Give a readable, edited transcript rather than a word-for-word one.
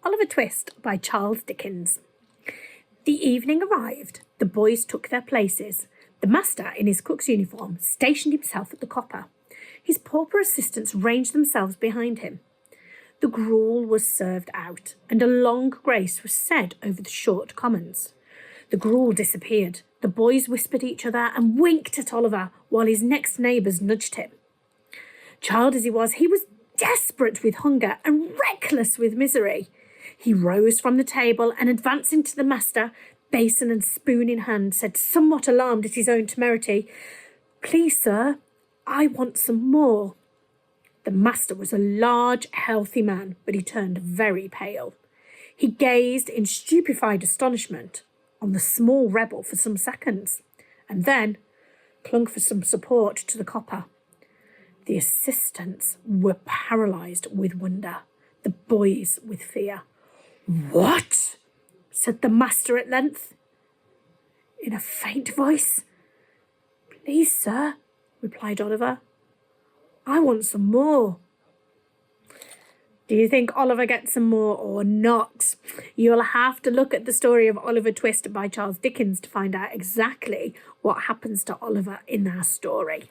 Oliver Twist by Charles Dickens. The evening arrived. The boys took their places. The master, in his cook's uniform, stationed himself at the copper. His pauper assistants ranged themselves behind him. The gruel was served out, and a long grace was said over the short commons. The gruel disappeared. The boys whispered each other and winked at Oliver, while his next neighbours nudged him. Child as he was desperate with hunger and reckless with misery. He rose from the table and, advancing to the master, basin and spoon in hand, said, somewhat alarmed at his own temerity, "Please, sir, I want some more." The master was a large, healthy man, but he turned very pale. He gazed in stupefied astonishment on the small rebel for some seconds, and then clung for some support to the copper. The assistants were paralysed with wonder, the boys with fear. "What?" said the master at length, in a faint voice. "Please, sir," replied Oliver, "I want some more." Do you think Oliver gets some more or not? You'll have to look at the story of Oliver Twist by Charles Dickens to find out exactly what happens to Oliver in our story.